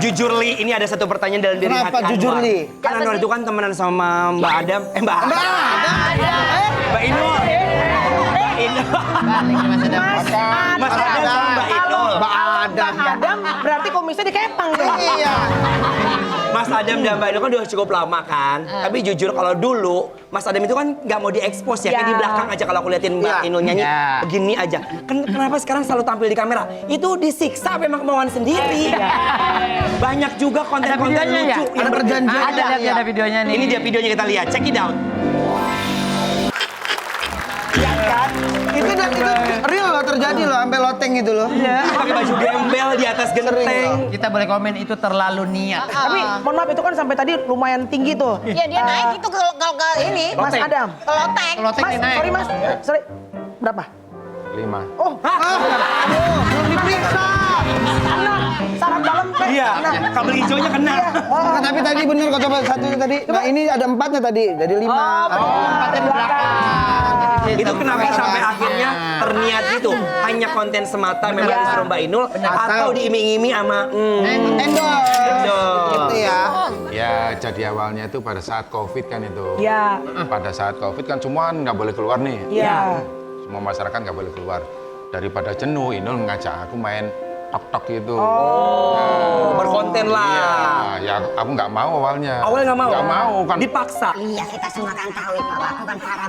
Jujur Li, ini ada satu pertanyaan dalam diri Kenapa hati jujur, Anwar. Li? Kan Anwar itu kan temenan sama Mbak Adam. Mbak Inul. Mbak Inul. Mas Adam sama Mbak Inul. Mbak Adam. Adam berarti kumisnya dikepang dong. Iya. Mas Adam dan Mbak Inul kan udah cukup lama kan. Tapi jujur kalau dulu Mas Adam itu kan nggak mau diekspos ya. Kayak di belakang aja kalau aku liatin Mbak Inul nyanyi begini aja. Kenapa sekarang selalu tampil di kamera? Itu disiksa memang kemauan sendiri. Banyak juga konten-konten lucu. Ada perjanjian. Ada videonya nih. Ini dia videonya kita lihat. Check it out. Iya kan? Itu real loh, terjadi loh, sampai loteng itu loh. Pakai baju gembel di atas genteng. Kita boleh komen itu terlalu niat. Tapi mohon maaf itu kan sampai tadi lumayan tinggi tuh. Iya dia naik itu kalau ke ini. Mas Loteng. Adam. Kelotek. Lotek Mas, nih naik. sorry Mas. Sorry. Berapa? 5. Oh, Belum diperiksa. kena. Saraf dalam teh. Iya, kabel hijaunya kena. Nah, tapi tadi bener kok coba satunya tadi. Nah ini ada 4-nya tadi, jadi 5. Empatnya di belakang. Itu kenapa sampai akhirnya terniat gitu? Hanya konten semata memang disuruh Mbak Inul atau diiming-iming sama Endorse. Gitu ya. Ya, jadi awalnya itu pada saat COVID kan itu. Iya. Pada saat COVID kan semua nggak boleh keluar nih. Iya. Semua masyarakat nggak boleh keluar. Daripada jenuh, Inul ngajak aku main tok-tok gitu. berkonten lah. Iya, ya aku nggak mau awalnya. Awalnya nggak mau? Nggak mau kan. Dipaksa. Iya kita semua kan tahu bahwa aku kan parah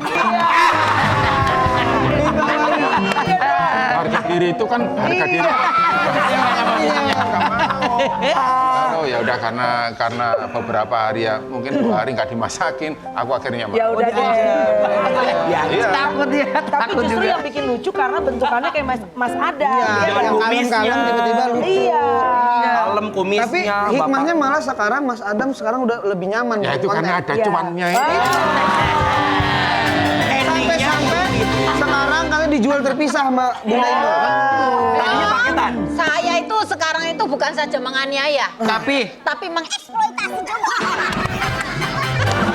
Harga diri itu kan harga diri. Nggak mau. Lalu ya udah karena beberapa hari ya mungkin 2 hari nggak dimasakin, aku akhirnya mau. Ya udah deh. Ya, Iya. Takut dia. Tapi Takut justru juga. yang bikin lucu karena bentukannya kayak Mas Adam. Iya, Dengan yang kumisnya. kalem-kalem tiba-tiba lucu. Iya. Kalem kumisnya. Tapi hikmahnya malah sekarang Mas Adam sekarang udah lebih nyaman. Ya itu buat karena konten. ada Iya. cuannya ini. endingnya Sampai sekarang kalian dijual terpisah sama Bunda Inul. tadinya paketan. Saya itu sekarang itu bukan saja menganiaya, Tapi mengeksploitasi juga.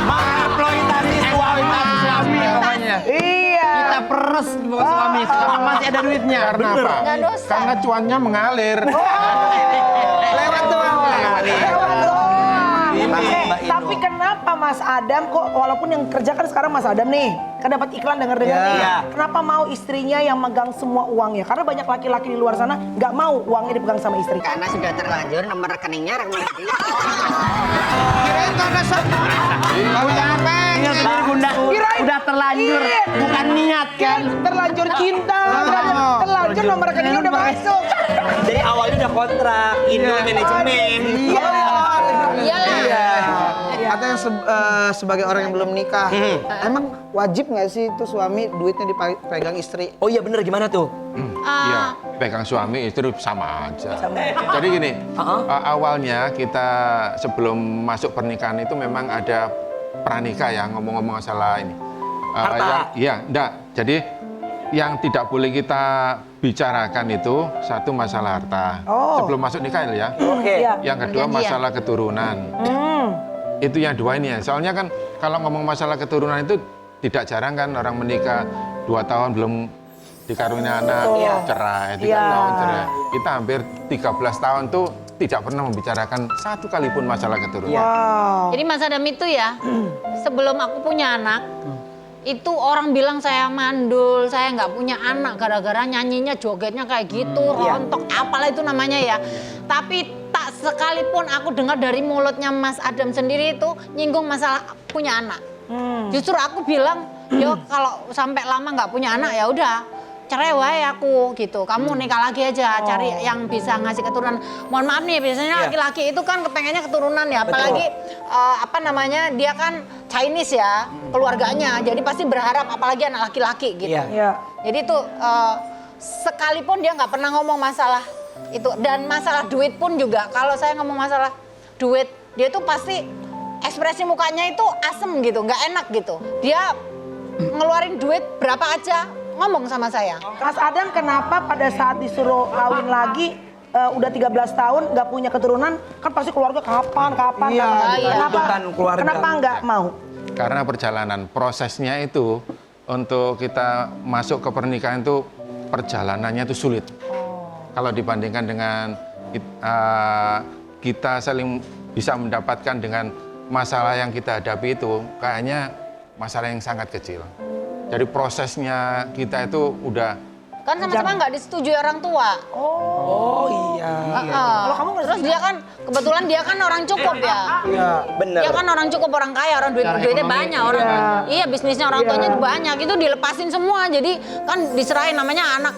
Mengeksploitasi suami. suami pokoknya. Iya. Kita peres suami sekarang masih ada duitnya. Karena apa? Nggak dosa. Karena cuannya mengalir. Lewat doang. Tapi kenapa Mas Adam kok walaupun yang kerja kan sekarang Mas Adam nih, kan dapat iklan denger-denger Iya. nih. Iya. Kenapa mau istrinya yang megang semua uangnya? Karena banyak laki-laki di luar sana nggak mau uangnya dipegang sama istri. Karena sudah terlanjur nomor rekeningnya dia. Kirain karena Ingat sendiri Bunda, udah terlanjur, Iya. bukan niat kan. Terlanjur cinta, terlanjur nomor rekeningnya udah masuk. Jadi awalnya udah kontrak, Inul manajemen. Iyalah. Katanya sebagai orang yang belum nikah, emang wajib nggak sih itu suami duitnya dipegang istri? Oh iya bener, gimana tuh? Iya, pegang suami istri sama aja. Jadi gini, awalnya kita sebelum masuk pernikahan itu memang ada pranikah ya, ngomong-ngomong masalah ini. Harta. Iya, enggak. Jadi yang tidak boleh kita bicarakan itu satu masalah harta. Oh. Sebelum masuk nikah ya. Oke. Iya. Yang kedua Perjanjian. masalah keturunan. Itu yang dua ini ya. Soalnya kan kalau ngomong masalah keturunan itu tidak jarang kan orang menikah 2 tahun belum dikaruniai anak, cerai, 3 tahun cerai. Kita hampir 13 tahun tuh tidak pernah membicarakan satu kali pun masalah keturunan. Wow. Jadi Mas Adam itu ya, sebelum aku punya anak, itu orang bilang saya mandul, saya nggak punya anak gara-gara nyanyinya, jogetnya kayak gitu, rontok, apalah itu namanya ya. Tapi tak sekalipun aku dengar dari mulutnya Mas Adam sendiri itu nyinggung masalah punya anak. Justru aku bilang, yo kalau sampai lama nggak punya anak ya udah cerai wae aku gitu. Kamu nikah lagi aja, cari yang bisa ngasih keturunan. Mohon maaf nih, biasanya laki-laki itu kan kepengennya keturunan ya, apalagi apa namanya dia kan Chinese ya keluarganya, jadi pasti berharap apalagi anak laki-laki gitu. Iya. Jadi itu sekalipun dia nggak pernah ngomong masalah itu, dan masalah duit pun juga. Kalau saya ngomong masalah duit, dia tuh pasti ekspresi mukanya itu asem gitu, nggak enak gitu. Dia ngeluarin duit berapa aja ngomong sama saya. Mas Adam kenapa pada saat disuruh kawin lagi udah 13 tahun nggak punya keturunan, kan pasti keluarga kapan. Iya, tuntutan keluarga. Kenapa nggak mau? Karena perjalanan prosesnya itu untuk kita masuk ke pernikahan itu perjalanannya itu sulit. Kalau dibandingkan dengan kita saling bisa mendapatkan dengan masalah yang kita hadapi itu kayaknya masalah yang sangat kecil. Jadi prosesnya kita itu udah Kan sama-sama nggak disetujui orang tua. Oh iya. Kalau kamu nggak Terus dia kan, kebetulan dia kan orang cukup ya. Iya, bener. Dia kan orang cukup, orang kaya, orang duitnya banyak, orang iya bisnisnya orang tuanya banyak, itu dilepasin semua. Jadi kan diserahin, namanya anak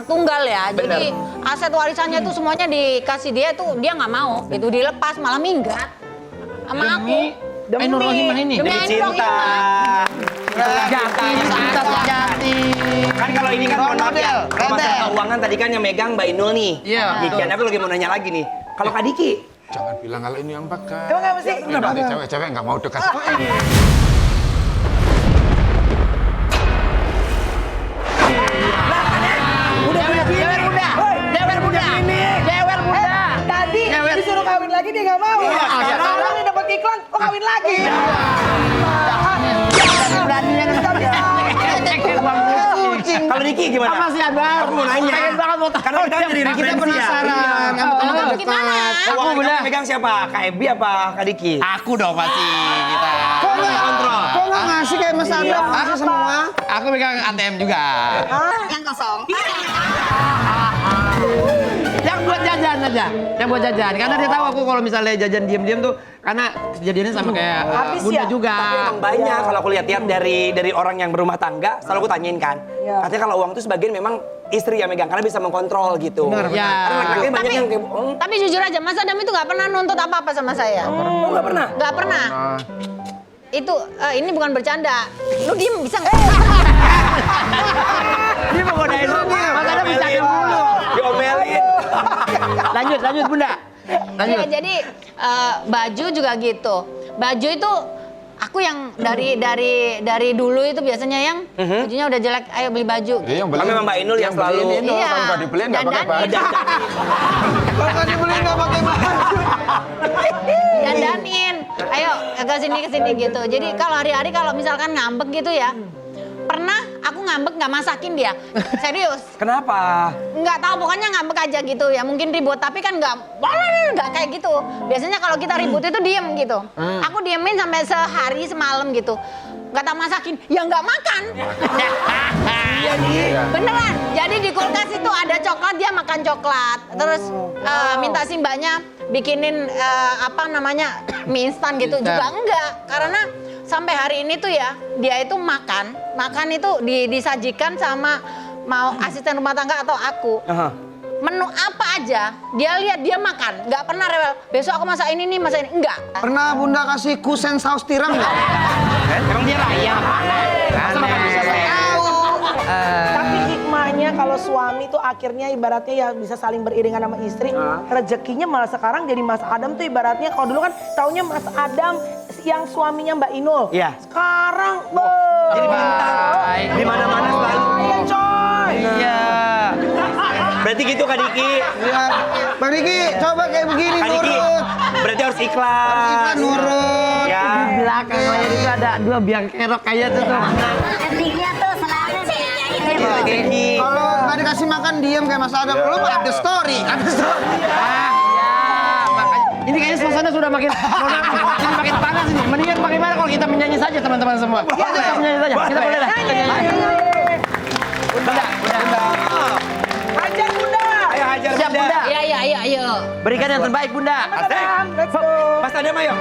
tunggal ya. Jadi aset warisannya itu semuanya dikasih dia, tuh dia nggak mau. Itu dilepas malah minggat sama aku. Demi Nur Rohimah ini. Demi Demi Ainur cinta. Rohimah. Jati, cinta sejati. Kan kalau ini kan mohon maaf ya, kalau masalah keuangan tadi kan yang megang Mbak Inul nih. Iya. Dikian, aku lagi mau nanya lagi nih. Kalau Kak Diki, jangan bilang kalau ini yang pegang. Emang nggak mesti? Nanti cewek-cewek nggak mau dekat. Tadi disuruh kawin lagi dia nggak mau. Sekarang dia dapat iklan, oh kawin lagi. kalau Diki gimana? Apa sih ada? Aku mau nanya. Pengen banget mau tahu. Karena kita dari referensi ya. Gimana? Uang yang pegang siapa? Kak Ebi apa Kak Diki? Aku dong pasti kita. Kok nggak ngasih kayak Mas Adam ngasih semua? Aku pegang ATM juga. Yang kosong. Yang buat jajan aja, yang buat jajan. Karena dia tahu aku kalau misalnya jajan diam-diam tuh, karena kejadiannya sama kayak Habis Bunda ya? juga. Tapi emang banyak kalau aku lihat-lihat dari orang yang berumah tangga, selalu aku tanyain kan. Iya. Katanya kalau uang tuh sebagian memang istri yang megang karena bisa mengkontrol gitu. Benar, Karena ya. laki-laki banyak yang kayak, Tapi jujur aja, Mas Adam itu nggak pernah nuntut apa-apa sama saya. oh nggak pernah. Nggak pernah. Itu ini bukan bercanda. Lu diem bisa nggak? Dia mau godain lu, Mas Adam bisa dulu. Diomelin. Lanjut Bunda. Lanjut. Iya, jadi baju juga gitu. Baju itu aku yang dari dulu itu biasanya yang bajunya udah jelek, ayo beli baju. Dia yang beli. Memang Mbak Inul yang selalu. beliin Inul, Iya. kalau nggak dibeliin nggak pakai Dandanin. baju. Kalau nggak dibeli nggak pakai baju. Dandanin. Ayo ke sini gitu. Jadi kalau hari-hari kalau misalkan ngambek gitu ya. Pernah aku ngambek nggak masakin dia. Serius. Kenapa? Nggak tahu, pokoknya ngambek aja gitu ya, mungkin ribut tapi kan nggak kayak gitu. Biasanya kalau kita ribut itu diem gitu. Aku diemin sampai sehari semalam gitu, nggak tak masakin, ya nggak makan. Beneran. Jadi di kulkas itu ada coklat, dia makan coklat. Terus minta si mbaknya bikinin apa namanya mie instan gitu juga enggak, karena sampai hari ini tuh ya dia itu makan itu disajikan sama mau asisten rumah tangga atau aku. Menu apa aja dia lihat dia makan, nggak pernah rewel. Besok aku masak ini nih, masak ini enggak. Pernah Bunda kasih kusen saus tiram nggak? Emang dia raya. Masa makan bisa tahu. Tapi hikmahnya kalau suami tuh akhirnya ibaratnya ya bisa saling beriringan sama istri. Rezekinya malah sekarang jadi Mas Adam tuh ibaratnya kalau dulu kan taunya Mas Adam yang suaminya Mbak Inul. Iya. Sekarang Jadi bintang. Di mana-mana selalu. Iya coy. Iya. Berarti gitu Kak Diki. Iya. Bang Diki, coba kayak begini Kak Diki. nurut. Berarti harus ikhlas. Kita nurut. Ya. Di belakang layar itu ada 2 biang kerok kayak itu tuh. Artinya tuh selalu sih Kak Diki. Kalau nggak dikasih makan diem kayak Mas Adam, lu mah ada story. Makanya ini kayaknya suasana sudah makin ini makin panas ini. Mendingan bagaimana kalau kita menyanyi saja teman-teman semua. Kita menyanyi saja. Kita boleh lah. Kita nyanyi. Bunda. Hajar Bunda. Ayo hajar Siap, Bunda. Bunda. Iya, ayo. Berikan yang terbaik Bunda. Mas Adam, let's go. Mas Adam ayo.